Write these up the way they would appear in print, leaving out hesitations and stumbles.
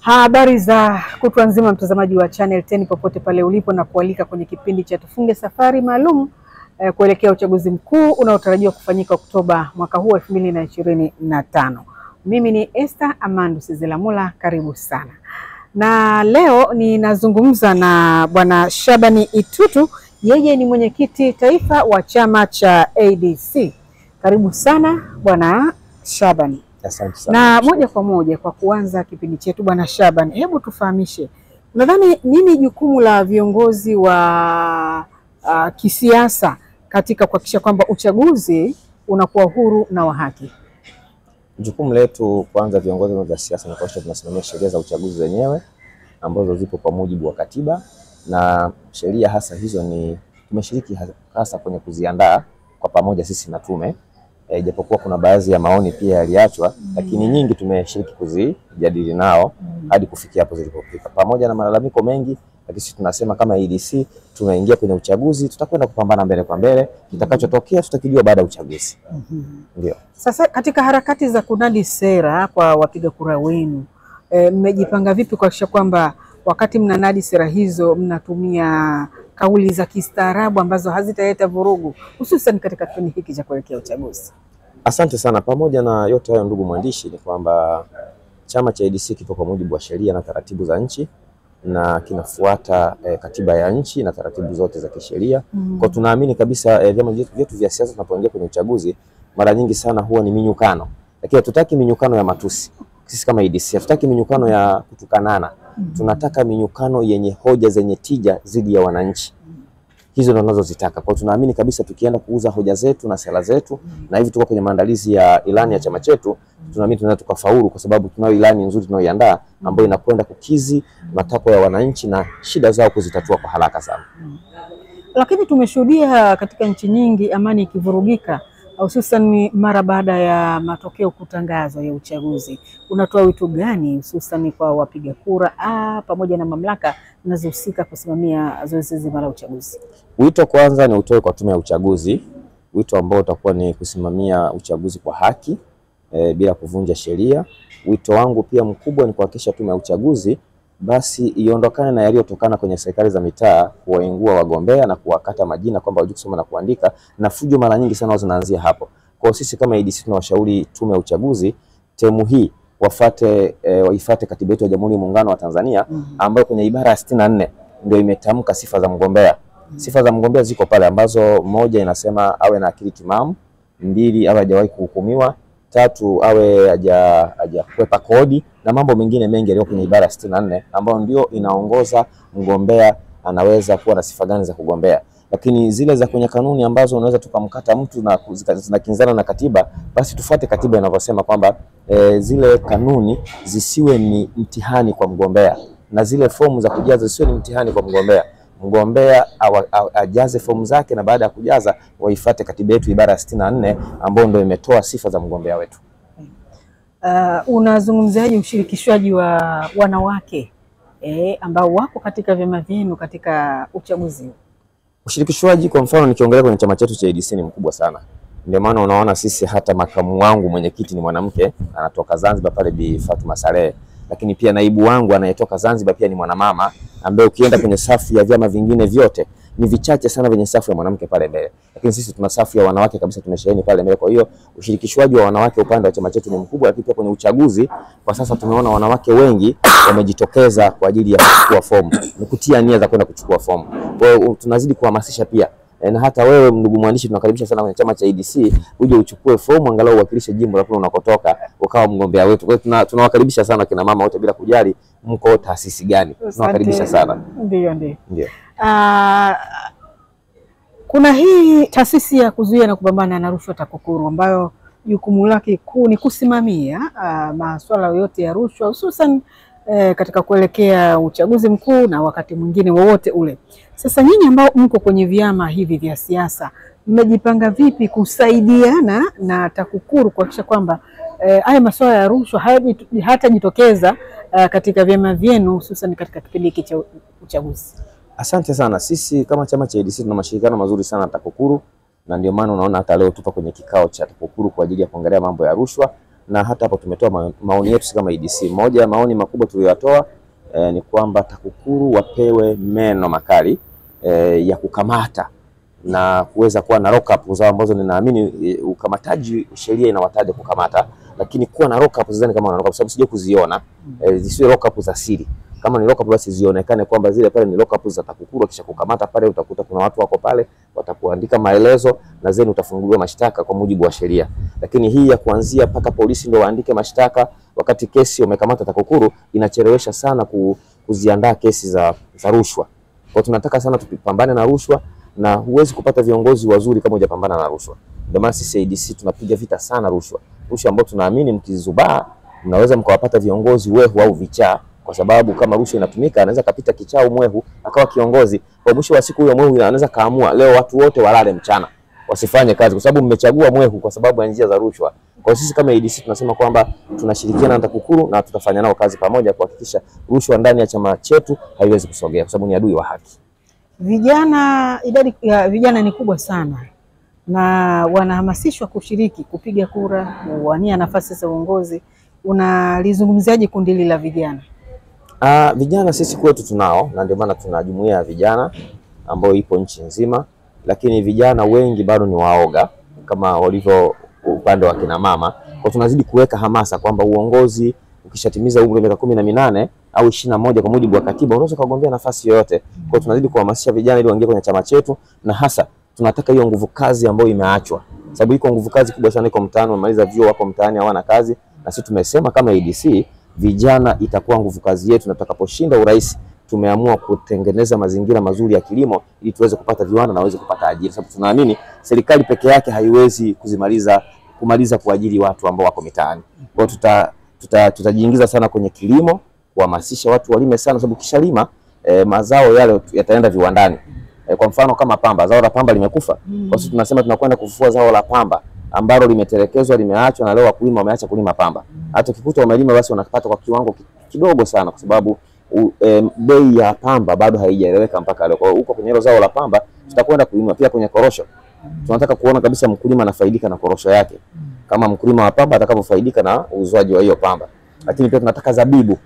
Habari za kutwa nzima mtazamaji wa Channel 10 popote pale ulipo, na kualika kwenye kipindi cha Tufunge Safari maalum kuelekea uchaguzi mkuu unaotarajiwa kufanyika Oktoba mwaka huu 2025. Mimi ni Esther Amandu Sizilamula, karibu sana. Na leo ninazungumza na Bwana Shabani Itutu, yeye ni mwenyekiti taifa wa chama cha ADC. Karibu sana Bwana Shabani. Asante sana. Na moja kwa moja kwa kuanza kipindi chetu, Bwana Shabani, hebu tufahamishe, unadhani nini jukumu la viongozi wa kisiasa katika kuhakikisha kwamba uchaguzi unakuwa huru na wa haki? Jukumu letu kwanza, viongozi wa siasa, ni kuhakikisha tunasimamia sheria za uchaguzi zenyewe ambazo zipo kwa mujibu wa katiba, na sheria hasa hizo ni tumeshiriki hasa kwenye kuziandaa kwa pamoja sisi na tume. Japokuwa kuna baadhi ya maoni pia yaliachwa, lakini nyingi tumeshiriki kuzijadili nao hadi kufikia hapo zilipofika. Pamoja na malalamiko mengi, lakini sisi tunasema kama ADC tunaingia kwenye uchaguzi, tutakwenda kupambana mbele kwa mbele, kitakachotokea tutakijua baada ya uchaguzi. Ndio. Sasa katika harakati za kunadi sera kwa wapiga kura wenu, mmejipanga vipi kuhakikisha kwamba wakati mnanadi sera hizo mnatumia kauli za kistaarabu ambazo hazitaleta vurugu, hususan katika kipindi hiki cha kuelekea uchaguzi? Asante sana. Pamoja na yote hayo, ndugu mwandishi, ni kwamba chama cha ADC kipo kwa mujibu wa sheria na taratibu za nchi na kinafuata katiba ya nchi na taratibu zote za kisheria. Kwa tunaamini kabisa vyama vyetu vya siasa tunapoingia kwenye uchaguzi mara nyingi sana huwa ni minyukano, lakini hatutaki minyukano ya matusi. Sisi kama ADC hatutaki minyukano ya kutukanana. Tunataka minyukano yenye hoja zenye tija dhidi ya wananchi. Hizo ndo tunazozitaka. Kwa tunaamini kabisa tukienda kuuza hoja zetu na sera zetu, na hivi tuko kwenye maandalizi ya ilani ya chama chetu, tunaamini tunaweza tukafaulu, kwa sababu tunayo ilani nzuri tunayoiandaa ambayo inakwenda kukizi matakwa ya wananchi na shida zao kuzitatua kwa haraka sana. Lakini tumeshuhudia katika nchi nyingi amani ikivurugika, hususan mara baada ya matokeo kutangazwa ya uchaguzi. Unatoa wito gani hususan kwa wapiga kura pamoja na mamlaka zinazohusika kusimamia zoezi zima la uchaguzi? Wito kwanza ni utoe kwa tume ya uchaguzi, wito ambao utakuwa ni kusimamia uchaguzi kwa haki bila kuvunja sheria. Wito wangu pia mkubwa ni kuhakikisha tume ya uchaguzi basi iondokane na yaliyotokana kwenye serikali za mitaa, kuwaingua wagombea na kuwakata majina kwamba hawajui kusoma na kuandika, na fujo mara nyingi sana zinaanzia hapo. Kwa sisi kama ADC tunawashauri tume ya uchaguzi temu hii waifuate katiba yetu ya Jamhuri ya Muungano wa Tanzania ambayo kwenye ibara ya 64 ndio imetamka sifa za mgombea. Sifa za mgombea ziko pale ambazo moja inasema awe na akili timamu, mbili awe hajawahi kuhukumiwa, tatu awe hajakwepa kodi na mambo mengine mengi yaliyo kwenye ibara 64 ambayo ndio inaongoza mgombea anaweza kuwa na sifa gani za kugombea. Lakini zile za kwenye kanuni ambazo unaweza tukamkata mtu na zinakinzana na katiba, basi tufuate katiba inavyosema kwamba zile kanuni zisiwe ni mtihani kwa mgombea, na zile fomu za kujaza zisiwe ni mtihani kwa mgombea. Mgombea ajaze fomu zake, na baada ya kujaza waifuate katiba yetu ibara ya 64 ambayo ndio imetoa sifa za mgombea wetu. Unazungumziaje ushirikishwaji wa wanawake ambao wako katika vyama vyenu katika uchaguzi? Ushirikishwaji kwa mfano nikiongelea kwenye chama chetu cha ADC ni mkubwa sana. Ndio maana unaona sisi hata makamu wangu mwenyekiti ni mwanamke, anatoka Zanzibar pale Bi Fatuma Saleh. Lakini pia naibu wangu anayetoka Zanzibar pia ni mwanamama, ambaye ukienda kwenye safu ya vyama vingine vyote ni vichache sana venye safu ya mwanamke pale mbele. Lakini sisi tuna safu ya wanawake kabisa, tumesheheni pale mbele. Kwa hiyo ushirikishwaji wa wanawake upande wa chama chetu ni mkubwa, lakini pia kwenye uchaguzi kwa sasa tumeona wanawake wengi wamejitokeza kwa ajili ya kuchukua fomu, ni kutia nia za kwenda kuchukua fomu. Kwa hiyo tunazidi kuhamasisha pia. Na hata wewe ndugu mwandishi, tunakaribisha sana kwenye chama cha ADC uje uchukue fomu, angalau uwakilishe jimbo la kule unakotoka, ukawa mgombea wetu. Kwa hiyo tunawakaribisha sana kina mama wote bila kujali mko taasisi gani. Tunawakaribisha sana. Ndio. Kuna hii taasisi ya kuzuia na kupambana na rushwa TAKUKURU ambayo jukumu lake kuu ni kusimamia masuala yote ya rushwa, hususan katika kuelekea uchaguzi mkuu na wakati mwingine wowote ule. Sasa nyinyi ambao mko kwenye vyama hivi vya siasa, mmejipanga vipi kusaidiana na TAKUKURU kuhakikisha kwamba haya masuala ya rushwa hayatajitokeza katika vyama vyenu, hususan katika kipindi hiki cha uchaguzi? Asante sana. Sisi kama chama cha ADC tuna mashirikiano mazuri sana na TAKUKURU, na ndio maana unaona hata leo tupo kwenye kikao cha TAKUKURU kwa ajili ya kuangalia mambo ya rushwa. na hata hapo tumetoa maoni yetu kama EDC. Moja ya maoni makubwa tuliyotoa ni kwamba TAKUKURU wapewe meno makali ya kukamata na kuweza kuwa na lock up zao ambazo ninaamini ukamataji sheria inawataja kukamata, lakini kuwa na lock up zani kama lock up, sababu sije kuziona zisiwe lock up za siri. Kama ni lock up basi zionekane kwamba zile pale ni lock up za TAKUKURU. Kisha kukamata pale utakuta kuna watu wako pale watakuandika maelezo na zeni utafunguliwa mashtaka kwa mujibu wa sheria. Lakini hii ya kuanzia paka polisi ndio waandike mashtaka wakati kesi umekamata TAKUKURU inachelewesha sana kuziandaa kesi za rushwa. Kwa tunataka sana tupambane na rushwa, na huwezi kupata viongozi wazuri kama hujapambana na rushwa. Ndio maana sisi ADC tunapiga vita sana rushwa. Rushwa ambayo tunaamini mkizubaa mnaweza mkawapata viongozi wehu au vichaa, kwa sababu kama rushwa inatumika anaweza kapita kichaa au mwehu akawa kiongozi. Kwa mwisho wa siku huyo mwehu anaweza kaamua leo watu wote walale mchana wasifanye kazi kwa sababu mmechagua mwehu kwa sababu ya njia za rushwa. Kwa sisi kama ADC tunasema kwamba tunashirikiana na TAKUKURU na tutafanya nao kazi pamoja kuhakikisha rushwa ndani ya chama chetu haiwezi kusogea kwa sababu ni adui wa haki. Vijana, idadi ya vijana ni kubwa sana na wanahamasishwa kushiriki kupiga kura, kuwania nafasi za uongozi. Unalizungumziaje kundi hili la vijana? Vijana sisi kwetu tunao, na ndio maana tuna jumuiya ya vijana ambayo ipo nchi nzima, lakini vijana wengi bado ni waoga kama walivyo upande wa kina mama. Kwa tunazidi kuweka hamasa kwamba uongozi ukishatimiza umri wa miaka 18 au 21 kwa mujibu wa katiba unaweza kugombea nafasi yoyote. Kwa tunazidi kuhamasisha vijana ili waingie kwenye chama chetu, na hasa tunataka hiyo nguvu kazi ambayo imeachwa. Sababu iko nguvu kazi kubwa sana iko mtaani, wamaliza vyuo wako mtaani hawana kazi, na sisi tumesema kama ADC vijana itakuwa nguvu kazi yetu, na tutakaposhinda urais tumeamua kutengeneza mazingira mazuri ya kilimo ili tuweze kupata viwanda na waweze kupata ajira, sababu tunaamini serikali peke yake haiwezi kumaliza kuajiri watu ambao wako mitaani. Kwa tutajiingiza sana kwenye kilimo, kuhamasisha watu walime sana, sababu kishalima mazao yale yataenda viwandani. Kwa mfano kama pamba, zao la pamba limekufa. Kwa sababu tunasema tunakwenda kufufua zao la pamba ambalo limetelekezwa, limeachwa, na leo wakulima wameacha kulima pamba. Hata ukikuta wamelima basi wanapata kwa kiwango kidogo sana, kwa sababu bei ya pamba bado haijaeleweka mpaka leo. Kwa hiyo huko kwenye hilo zao la pamba tutakwenda kuinua pia kwenye korosho. Tunataka kuona kabisa mkulima anafaidika na korosho yake, kama mkulima wa pamba atakapofaidika na uuzwaji wa hiyo pamba. Lakini pia tunataka zabibu,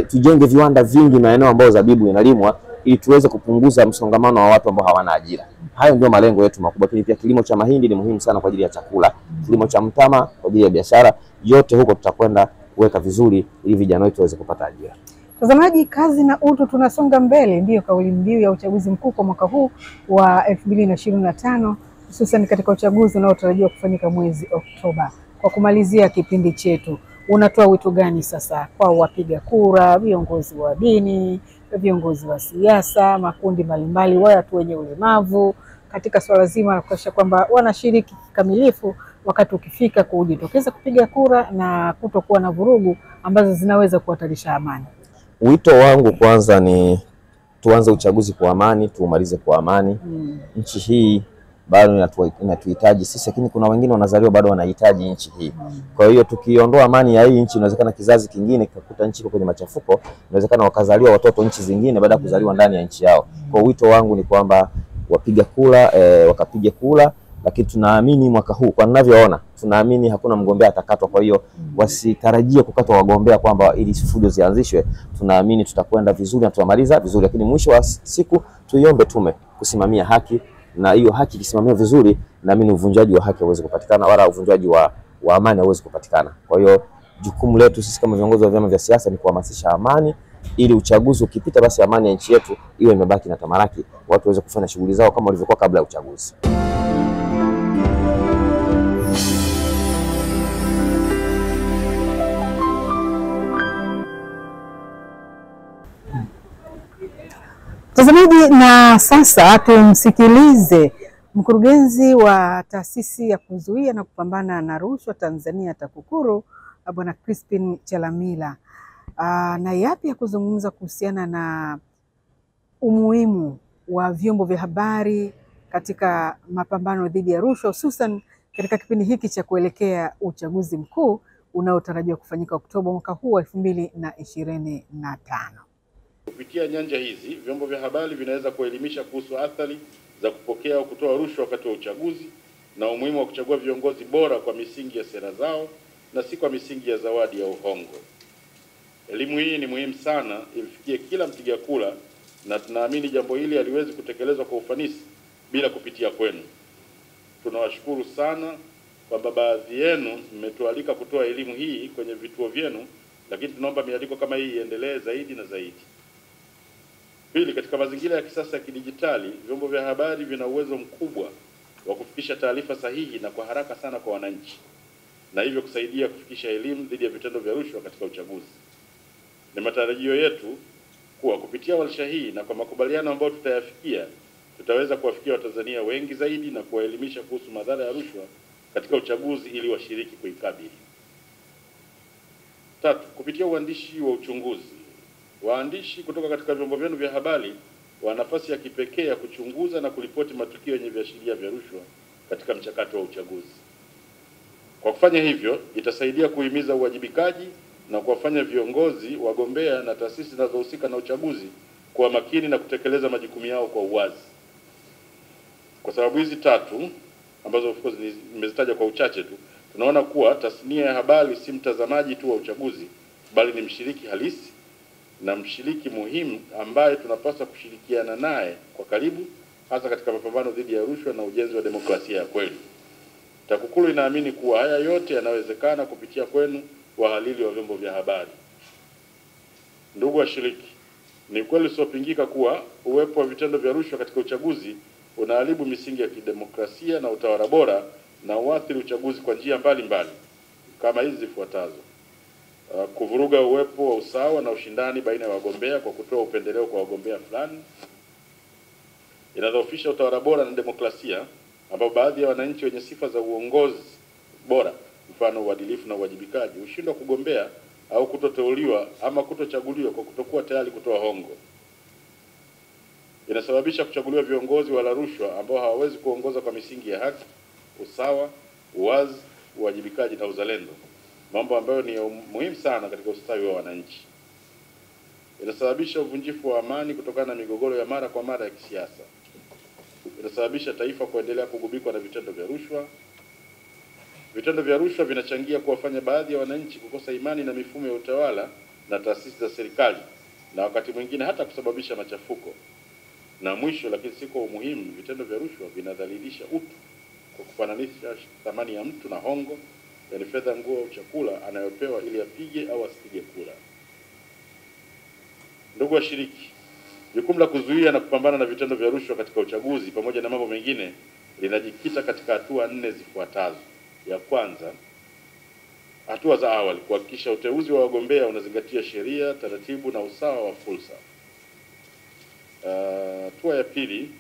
tujenge viwanda vingi maeneo ambayo zabibu inalimwa ili tuweze kupunguza msongamano wa watu ambao hawana ajira. Hayo ndio malengo yetu makubwa. Lakini pia kilimo cha mahindi ni muhimu sana kwa ajili ya chakula, kilimo cha mtama kwa ajili ya biashara. Yote huko tutakwenda kuweka vizuri ili vijana wetu waweze kupata ajira. Mtazamaji, kazi na utu, tunasonga mbele, ndiyo kauli mbiu ya uchaguzi mkuu kwa mwaka huu wa 2025, hususan katika uchaguzi unaotarajiwa kufanyika mwezi Oktoba. Kwa kumalizia kipindi chetu, unatoa wito gani sasa kwa wapiga kura, viongozi wa dini, viongozi wa siasa, makundi mbalimbali, watu wenye ulemavu, katika swala zima la kuhakikisha kwamba wanashiriki kikamilifu wakati ukifika kujitokeza kupiga kura na kutokuwa na vurugu ambazo zinaweza kuhatarisha amani? Wito wangu kwanza ni tuanze uchaguzi kwa amani, tuumalize kwa amani. Nchi hii bado inatuhitaji sisi, lakini kuna wengine wanazaliwa bado wanahitaji nchi hii. Kwa hiyo tukiondoa amani ya hii nchi, inawezekana kizazi kingine kikakuta nchi iko kwenye machafuko, inawezekana wakazaliwa watoto nchi zingine baada ya kuzaliwa ndani ya nchi yao. Kwa wito wangu ni kwamba wapiga kura wakapige kura, lakini tunaamini mwaka huu kwa ninavyoona, tunaamini hakuna mgombea atakatwa. Kwa hiyo wasitarajie kukatwa wagombea kwamba ili fujo zianzishwe. Tunaamini tutakwenda vizuri na tutamaliza vizuri, lakini mwisho wa siku tuiombe tume kusimamia haki, na hiyo haki ikisimamiwa vizuri, naamini uvunjaji wa haki hauwezi kupatikana wala uvunjaji wa amani hauwezi kupatikana. Kwa hiyo jukumu letu sisi kama viongozi wa vyama vya siasa ni kuhamasisha amani, ili uchaguzi ukipita basi amani ya nchi yetu iwe imebaki na tamaraki, watu waweze kufanya shughuli zao kama walivyokuwa kabla ya uchaguzi. Mtazamaji, na sasa tumsikilize mkurugenzi wa taasisi ya kuzuia na kupambana na rushwa Tanzania TAKUKURU, Bwana Crispin Chalamila, na yapi ya kuzungumza kuhusiana na umuhimu wa vyombo vya habari katika mapambano dhidi ya rushwa, hususan katika kipindi hiki cha kuelekea uchaguzi mkuu unaotarajiwa kufanyika Oktoba mwaka huu wa 2025. Kupitia nyanja hizi, vyombo vya habari vinaweza kuelimisha kuhusu athari za kupokea au kutoa rushwa wakati wa uchaguzi na umuhimu wa kuchagua viongozi bora kwa misingi ya sera zao, na si kwa misingi ya zawadi au hongo. Elimu hii ni muhimu sana imfikie kila mpiga kura, na tunaamini jambo hili haliwezi kutekelezwa kwa ufanisi bila kupitia kwenu. Tunawashukuru sana kwamba baadhi yenu mmetualika kutoa elimu hii kwenye vituo vyenu, lakini tunaomba mialiko kama hii iendelee zaidi na zaidi. Pili, katika mazingira ya kisasa ya kidijitali, vyombo vya habari vina uwezo mkubwa wa kufikisha taarifa sahihi na kwa haraka sana kwa wananchi, na hivyo kusaidia kufikisha elimu dhidi ya vitendo vya rushwa katika uchaguzi. Ni matarajio yetu kuwa kupitia warsha hii na kwa makubaliano ambayo tutayafikia, tutaweza kuwafikia Watanzania wengi zaidi na kuwaelimisha kuhusu madhara ya rushwa katika uchaguzi ili washiriki kuikabili. Tatu, kupitia uandishi wa uchunguzi, waandishi kutoka katika vyombo vyenu vya habari wana nafasi ya kipekee ya kuchunguza na kuripoti matukio yenye viashiria vya rushwa katika mchakato wa uchaguzi. Kwa kufanya hivyo, itasaidia kuhimiza uwajibikaji na kuwafanya viongozi, wagombea na taasisi zinazohusika na uchaguzi kuwa makini na kutekeleza majukumu yao kwa uwazi. Kwa sababu hizi tatu ambazo of course nimezitaja kwa uchache tu, tunaona kuwa tasnia ya habari si mtazamaji tu wa uchaguzi, bali ni mshiriki halisi na mshiriki muhimu ambaye tunapaswa kushirikiana naye kwa karibu, hasa katika mapambano dhidi ya rushwa na ujenzi wa demokrasia ya kweli. TAKUKURU inaamini kuwa haya yote yanawezekana kupitia kwenu, wahalili wa vyombo vya habari. Ndugu washiriki, ni kweli usiopingika kuwa uwepo wa vitendo vya rushwa katika uchaguzi unaharibu misingi ya kidemokrasia na utawala bora na uathiri uchaguzi kwa njia mbalimbali kama hizi zifuatazo: kuvuruga uwepo wa usawa na ushindani baina ya wagombea kwa kutoa upendeleo kwa wagombea fulani; inadhoofisha utawala bora na demokrasia, ambapo baadhi ya wananchi wenye sifa za uongozi bora, mfano uadilifu na uwajibikaji, hushindwa kugombea au kutoteuliwa ama kutochaguliwa kwa kutokuwa tayari kutoa hongo. Inasababisha kuchaguliwa viongozi wala rushwa ambao hawawezi kuongoza kwa misingi ya haki, usawa, uwazi, uwajibikaji na uzalendo, mambo ambayo ni muhimu sana katika ustawi wa wananchi. Inasababisha uvunjifu wa amani kutokana na migogoro ya mara kwa mara ya kisiasa. Inasababisha taifa kuendelea kugubikwa na vitendo vya rushwa. Vitendo vya rushwa vinachangia kuwafanya baadhi ya wananchi kukosa imani na mifumo ya utawala na taasisi za serikali, na wakati mwingine hata kusababisha machafuko. Na mwisho lakini si kwa umuhimu, vitendo vya rushwa vinadhalilisha utu kwa kufananisha thamani ya mtu na hongo, yaani fedha, nguo au chakula anayopewa ili apige au asipige kura. Ndugu washiriki, jukumu la kuzuia na kupambana na vitendo vya rushwa katika uchaguzi pamoja na mambo mengine linajikita katika hatua 4 zifuatazo. Ya kwanza, hatua za awali: kuhakikisha uteuzi wa wagombea unazingatia sheria, taratibu na usawa wa fursa. Hatua ya pili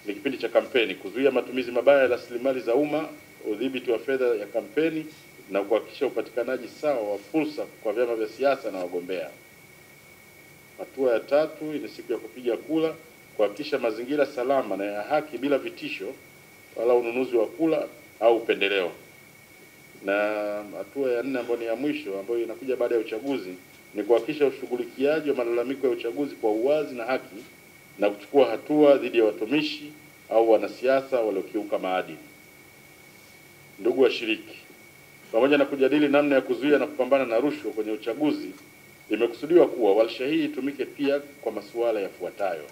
ni kipindi cha kampeni: kuzuia matumizi mabaya ya rasilimali za umma, udhibiti wa fedha ya kampeni na kuhakikisha upatikanaji sawa wa fursa kwa vyama vya siasa na wagombea. Hatua ya tatu ni siku ya kupiga kura: kuhakikisha mazingira salama na ya haki bila vitisho wala ununuzi wa kura au upendeleo. Na hatua ya 4 ambayo ni ya mwisho, ambayo inakuja baada ya uchaguzi, ni kuhakikisha ushughulikiaji wa malalamiko ya uchaguzi kwa uwazi na haki na kuchukua hatua dhidi ya watumishi au wanasiasa waliokiuka maadili. Ndugu washiriki, pamoja na kujadili namna ya kuzuia na kupambana na rushwa kwenye uchaguzi, imekusudiwa kuwa warsha hii itumike pia kwa masuala yafuatayo: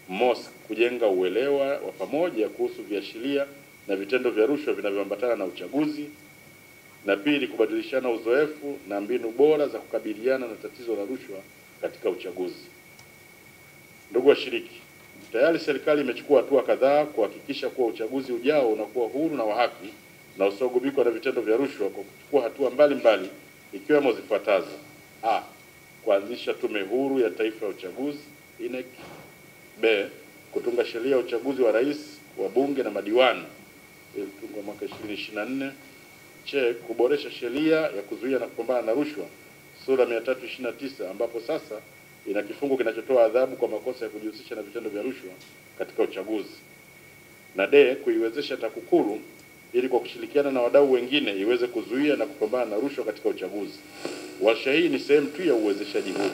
mosi, kujenga uelewa wa pamoja kuhusu viashiria na vitendo vya rushwa vinavyoambatana na uchaguzi; na pili, kubadilishana uzoefu na mbinu bora za kukabiliana na tatizo la rushwa katika uchaguzi. Ndugu washiriki, tayari serikali imechukua hatua kadhaa kuhakikisha kuwa uchaguzi ujao unakuwa huru na wa haki na usiogubikwa na vitendo vya rushwa kwa kuchukua hatua mbalimbali, ikiwemo zifuatazo: a, kuanzisha Tume Huru ya Taifa ya Uchaguzi INEC; b, kutunga sheria ya uchaguzi wa rais, wa bunge na madiwani ilitungwa mwaka 2024; c, kuboresha sheria ya kuzuia na kupambana na rushwa sura 329 ambapo sasa ina kifungu kinachotoa adhabu kwa makosa ya kujihusisha na vitendo vya rushwa katika uchaguzi; na d, kuiwezesha TAKUKURU ili kwa kushirikiana na wadau wengine iweze kuzuia na kupambana na rushwa katika uchaguzi. Warsha hii ni sehemu tu ya uwezeshaji huu.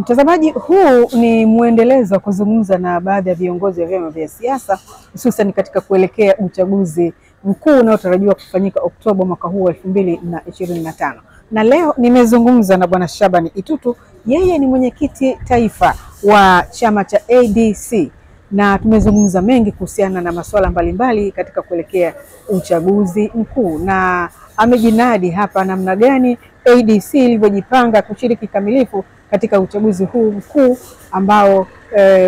Mtazamaji, huu ni muendelezo wa kuzungumza na baadhi ya viongozi wa vyama vya siasa hususan katika kuelekea uchaguzi mkuu unaotarajiwa kufanyika Oktoba mwaka huu 2025. Na leo nimezungumza na Bwana Shabani Itutu, yeye ni mwenyekiti taifa wa chama cha ADC, na tumezungumza mengi kuhusiana na masuala mbalimbali katika kuelekea uchaguzi mkuu, na amejinadi hapa namna gani ADC ilivyojipanga kushiriki kamilifu katika uchaguzi huu mkuu ambao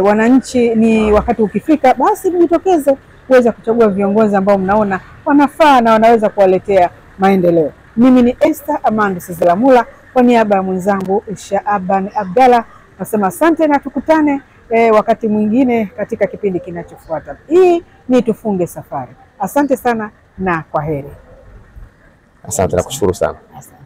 wananchi ni wakati ukifika basi mjitokeze kuweza kuchagua viongozi ambao mnaona wanafaa na wanaweza kuwaletea maendeleo. Mimi ni Esther Amando Sezelamula kwa niaba ya mwenzangu Shaaban Abdalla, nasema asante na tukutane wakati mwingine katika kipindi kinachofuata. Hii ni Tufunge Safari. Asante sana na kwaheri. Asante na kushukuru sana. Asante.